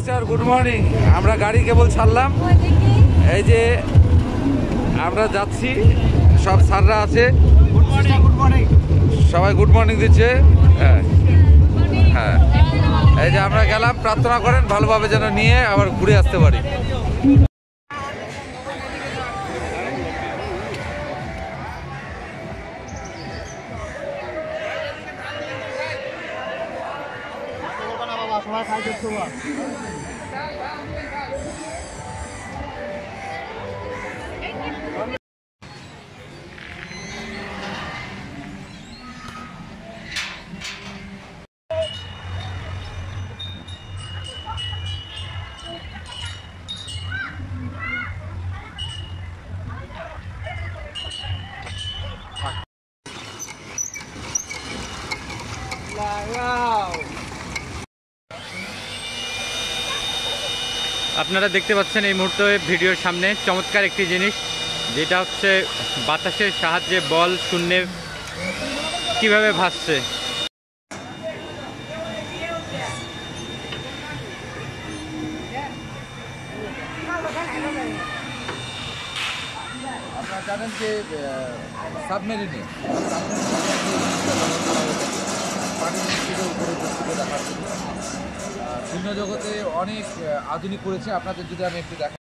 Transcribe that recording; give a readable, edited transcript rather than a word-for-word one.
Sir good morning. আমরা গাড়ি কেবল ছাড়লাম, এই যে আমরা যাচ্ছি, সব স্যাররা আছে, সবাই গুড মর্নিং দিচ্ছে। হ্যাঁ হ্যাঁ, এই যে আমরা গেলাম, প্রার্থনা করেন ভালোভাবে যেন নিয়ে আবার ঘুরে আসতে পারি। আপনারা দেখতে পাচ্ছেন এই মুহূর্তে ভিডিওর সামনে চমৎকার একটি জিনিস, যেটা হচ্ছে বাতাসের সাহায্যে বল শূন্যে কিভাবে ভাসছে। আপনারা জানেন যে সাবমেরিনে উপরে দেখার জন্য ভিন্ন জগতে অনেক আধুনিক করেছে। আপনাদের যদি আমি একটু দেখা